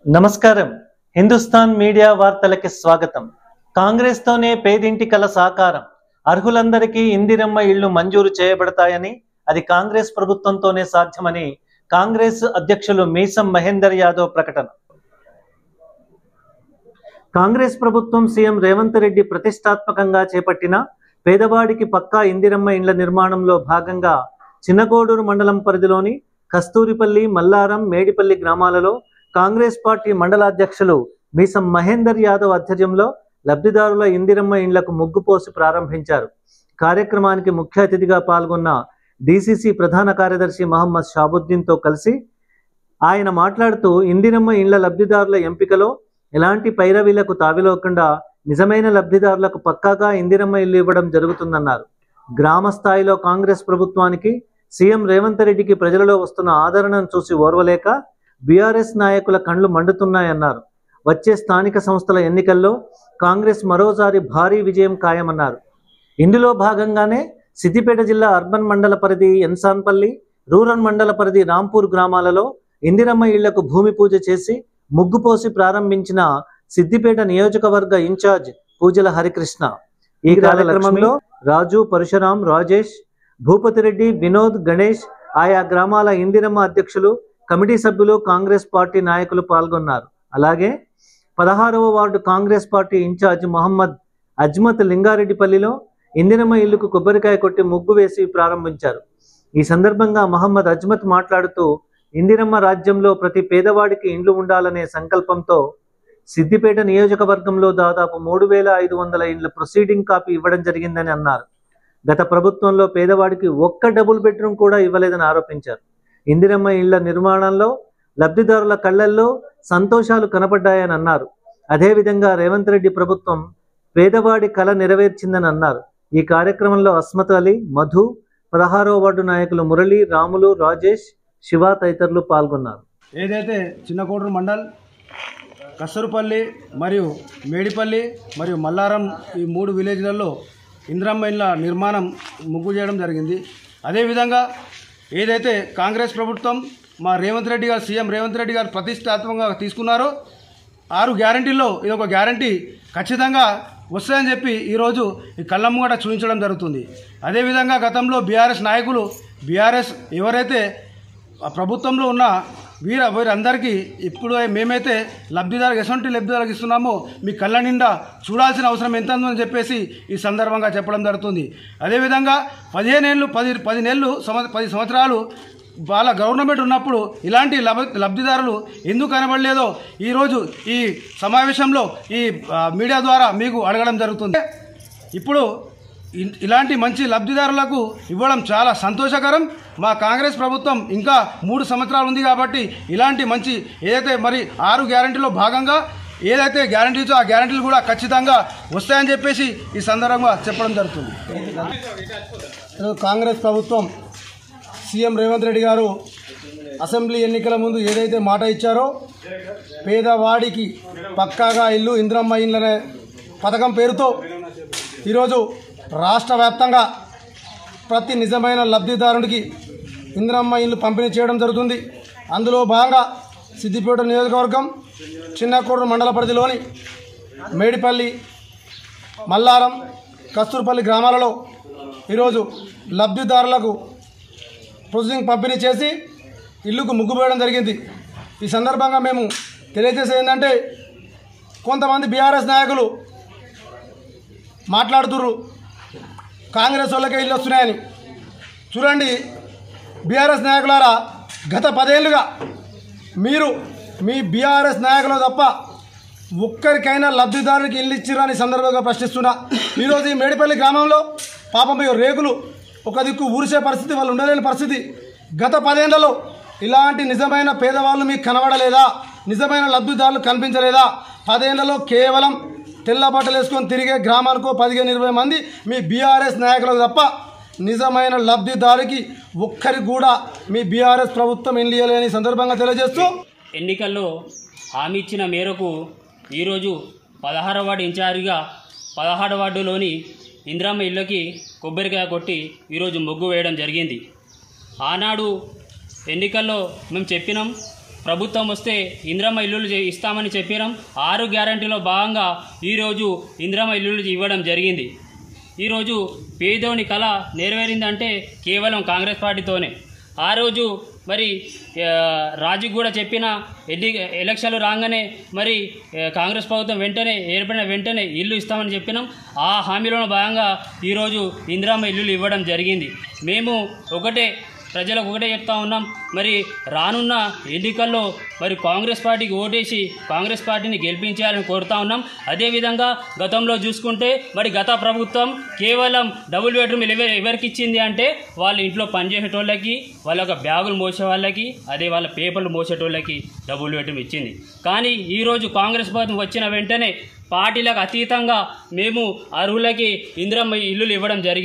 నమస్కారం. హిందుస్థాన్ మీడియా వార్తలకి స్వాగతం. కాంగ్రెస్ తోనే పేదింటి కల సాకారం. అర్హులందరికీ ఇందిరమ్మ ఇళ్లు మంజూరు చేయబడతాయని, అది కాంగ్రెస్ ప్రభుత్వంతోనే సాధ్యమని కాంగ్రెస్ అధ్యక్షులు మీసం మహేందర్ యాదవ్ ప్రకటన. కాంగ్రెస్ ప్రభుత్వం సీఎం రేవంత్ రెడ్డి ప్రతిష్టాత్మకంగా చేపట్టిన పేదవాడికి పక్కా ఇందిరమ్మ ఇండ్ల నిర్మాణంలో భాగంగా చిన్నకోడూరు మండలం పరిధిలోని కస్తూరిపల్లి, మల్లారం, మేడిపల్లి గ్రామాలలో కాంగ్రెస్ పార్టీ మండలాధ్యక్షులు మీసం మహేందర్ యాదవ్ ఆధ్వర్యంలో లబ్ధిదారుల ఇందిరమ్మ ఇండ్లకు ముగ్గు పోసి ప్రారంభించారు. కార్యక్రమానికి ముఖ్య అతిథిగా పాల్గొన్న డీసీసీ ప్రధాన కార్యదర్శి మహమ్మద్ షాబుద్దీన్తో కలిసి ఆయన మాట్లాడుతూ, ఇందిరమ్మ ఇండ్ల లబ్ధిదారుల ఎంపికలో ఎలాంటి పైరవీలకు తావిలోకుండా నిజమైన లబ్ధిదారులకు పక్కాగా ఇందిరమ్మ ఇల్లు ఇవ్వడం జరుగుతుందన్నారు. గ్రామ స్థాయిలో కాంగ్రెస్ ప్రభుత్వానికి సీఎం రేవంత్ రెడ్డికి ప్రజలలో వస్తున్న ఆదరణను చూసి ఓర్వలేక బీఆర్ఎస్ నాయకుల కండ్లు మండుతున్నాయన్నారు. వచ్చే స్థానిక సంస్థల ఎన్నికల్లో కాంగ్రెస్ మరోసారి భారీ విజయం ఖాయమన్నారు. ఇందులో భాగంగానే సిద్దిపేట జిల్లా అర్బన్ మండల పరిధి ఎన్సాన్పల్లి, రూరల్ మండల పరిధి రాంపూర్ గ్రామాలలో ఇందిరమ్మ ఇళ్లకు భూమి పూజ చేసి ముగ్గు పోసి ప్రారంభించిన సిద్దిపేట నియోజకవర్గ ఇన్ఛార్జ్ పూజల హరికృష్ణ. ఈ కార్యక్రమంలో రాజు, పరశురాం, రాజేష్, భూపతిరెడ్డి, వినోద్, గణేష్, ఆయా గ్రామాల ఇందిరమ్మ అధ్యక్షులు, కమిటీ సభ్యులు, కాంగ్రెస్ పార్టీ నాయకులు పాల్గొన్నారు. అలాగే 16వ వార్డు కాంగ్రెస్ పార్టీ ఇన్ఛార్జ్ మహమ్మద్ అజ్మత్ లింగారెడ్డిపల్లిలో ఇందిరమ్మ ఇల్లుకు కొబ్బరికాయ కొట్టి ముగ్గు వేసి ప్రారంభించారు. ఈ సందర్భంగా మహమ్మద్ అజ్మత్ మాట్లాడుతూ, ఇందిరమ్మ రాజ్యంలో ప్రతి పేదవాడికి ఇండ్లు ఉండాలనే సంకల్పంతో సిద్దిపేట నియోజకవర్గంలో దాదాపు 3500 ఇండ్ల ప్రొసీడింగ్ కాపీ ఇవ్వడం జరిగిందని అన్నారు. గత ప్రభుత్వంలో పేదవాడికి ఒక్క డబుల్ బెడ్రూమ్ కూడా ఇవ్వలేదని ఆరోపించారు. ఇందిరమ్మ ఇళ్ల నిర్మాణంలో లబ్ధిదారుల కళ్లల్లో సంతోషాలు కనపడ్డాయని అన్నారు. అదేవిధంగా రేవంత్ రెడ్డి ప్రభుత్వం పేదవాడి కళ నెరవేర్చిందని అన్నారు. ఈ కార్యక్రమంలో అస్మత్ అలీ, మధు, 16వ వార్డు నాయకులు మురళి, రాములు, రాజేష్, శివ తదితరులు పాల్గొన్నారు. ఏదైతే చిన్నకోడూరు మండల్, కస్తూరిపల్లి మరియు మేడిపల్లి మరియు మల్లారం ఈ 3 విలేజ్లలో ఇందిరమ్మ ఇళ్ల నిర్మాణం ముగ్గు చేయడం జరిగింది. అదేవిధంగా ఏదైతే కాంగ్రెస్ ప్రభుత్వం మా రేవంత్ రెడ్డి గారు, సీఎం రేవంత్ రెడ్డి గారు ప్రతిష్టాత్మకంగా తీసుకున్నారో 6 గ్యారంటీల్లో ఇది ఒక గ్యారంటీ ఖచ్చితంగా వస్తాయని చెప్పి ఈరోజు ఈ కళ్ళమ్మ కూడా చూపించడం జరుగుతుంది. అదేవిధంగా గతంలో బీఆర్ఎస్ నాయకులు, బీఆర్ఎస్ ఎవరైతే ప్రభుత్వంలో ఉన్న వీరందరికీ ఇప్పుడు మేమైతే లబ్ధిదారులకు ఎటువంటి లబ్ధిదారులకు ఇస్తున్నామో మీ కళ్ళ నిండా చూడాల్సిన అవసరం ఎంత ఉందని చెప్పేసి ఈ సందర్భంగా చెప్పడం జరుగుతుంది. అదేవిధంగా 10 సంవత్సరాలు వాళ్ళ గవర్నమెంట్ ఉన్నప్పుడు ఇలాంటి లబ్ధిదారులు ఎందుకు కనబడలేదో ఈరోజు ఈ సమావేశంలో ఈ మీడియా ద్వారా మీకు అడగడం జరుగుతుంది. ఇప్పుడు ఇలాంటి మంచి లబ్ధిదారులకు ఇవ్వడం చాలా సంతోషకరం. మా కాంగ్రెస్ ప్రభుత్వం ఇంకా 3 సంవత్సరాలు ఉంది కాబట్టి ఇలాంటి మంచి ఏదైతే మరి 6 గ్యారంటీలో భాగంగా ఏదైతే గ్యారంటీ ఇచ్చో ఆ గ్యారంటీలు కూడా ఖచ్చితంగా వస్తాయని చెప్పేసి ఈ సందర్భంగా చెప్పడం జరుగుతుంది. కాంగ్రెస్ ప్రభుత్వం సీఎం రేవంత్ రెడ్డి గారు అసెంబ్లీ ఎన్నికల ముందు ఏదైతే మాట ఇచ్చారో పేదవాడికి పక్కాగా ఇల్లు ఇందిరమ్మ ఇళ్ళనే పథకం పేరుతో ఈరోజు రాష్ట్ర వ్యాప్తంగా ప్రతి నిజమైన లబ్ధిదారుడికి ఇందిరమ్మ ఇల్లు పంపిణీ చేయడం జరుగుతుంది. అందులో భాగంగా సిద్దిపేట నియోజకవర్గం చిన్నకోడూరు మండల పరిధిలోని మేడిపల్లి, మల్లారం, కస్తూరిపల్లి గ్రామాలలో ఈరోజు లబ్ధిదారులకు ప్రొసీడింగ్ పంపిణీ చేసి ఇల్లుకు ముగ్గు వేయడం జరిగింది. ఈ సందర్భంగా మేము తెలియజేసేది ఏంటంటే, కొంతమంది బీఆర్ఎస్ నాయకులు మాట్లాడుతుర్రు కాంగ్రెస్ వాళ్ళకే ఇల్లు వస్తున్నాయని. చూడండి బీఆర్ఎస్ నాయకులారా, గత 10 ఏళ్ళుగా మీరు మీ బీఆర్ఎస్ నాయకులు తప్ప ఒక్కరికైనా లబ్ధిదారునికి ఇల్లు ఇచ్చిరని సందర్భంగా ప్రశ్నిస్తున్నా. ఈరోజు ఈ మేడిపల్లి గ్రామంలో పాపం రేకులు ఒక దిక్కు ఊరిసే పరిస్థితి, వాళ్ళు ఉండలేని పరిస్థితి. గత 10 ఏళ్లలో ఇలాంటి నిజమైన పేదవాళ్ళు మీకు కనబడలేదా? నిజమైన లబ్ధిదారులు కనిపించలేదా? 10 ఏళ్లలో కేవలం తెల్ల బట్టలు వేసుకొని తిరిగే గ్రామానికి 15-20 మంది మీ బీఆర్ఎస్ నాయకులకు తప్ప నిజమైన లబ్ధిదారికి ఒక్కరికి కూడా మీ బీఆర్ఎస్ ప్రభుత్వం ఇయ్యలేని సందర్భంగా తెలియజేస్తూ, ఎన్నికల్లో హామీ ఇచ్చిన మేరకు ఈరోజు 16వ వార్డు ఇన్ఛార్జిగా 16వ వార్డులోని ఇందిరమ్మ ఇళ్ళకి కొబ్బరికాయ కొట్టి ఈరోజు ముగ్గు వేయడం జరిగింది. ఆనాడు ఎన్నికల్లో మేము చెప్పినాం, ప్రభుత్వం వస్తే ఇందిరమ్మ ఇల్లులు ఇస్తామని చెప్పినాం. 6 గ్యారంటీలో భాగంగా ఈరోజు ఇందిరమ్మ ఇల్లులు ఇవ్వడం జరిగింది. ఈరోజు పేదోని కళ నెరవేరిందంటే కేవలం కాంగ్రెస్ పార్టీతోనే. ఆ రోజు మరి రాజు కూడా చెప్పిన ఎలక్షన్లు రాగానే మరి కాంగ్రెస్ ప్రభుత్వం ఏర్పడిన వెంటనే ఇల్లు ఇస్తామని చెప్పినాం. ఆ హామీలో భాగంగా ఈరోజు ఇందిరమ్మ ఇల్లులు ఇవ్వడం జరిగింది. మేము ప్రజలకు ఒకటే చెప్తా ఉన్నాం, మరి రానున్న ఎన్నికల్లో మరి కాంగ్రెస్ పార్టీకి ఓటేసి కాంగ్రెస్ పార్టీని గెలిపించాలని కోరుతా ఉన్నాం. అదేవిధంగా గతంలో చూసుకుంటే మరి గత ప్రభుత్వం కేవలం డబుల్ బెడ్రూమ్ ఎవరికి ఇచ్చింది అంటే వాళ్ళ ఇంట్లో పనిచేసేటోళ్ళకి, వాళ్ళ యొక్క బ్యాగులు మోసే వాళ్ళకి, అదే వాళ్ళ పేపర్లు మోసేటోళ్ళకి డబుల్ బెడ్రూమ్ ఇచ్చింది. కానీ ఈరోజు కాంగ్రెస్ ప్రభుత్వం వచ్చిన వెంటనే పార్టీలకు అతీతంగా మేము అర్హులకి ఇందిరమ్మ ఇల్లులు ఇవ్వడం జరిగింది.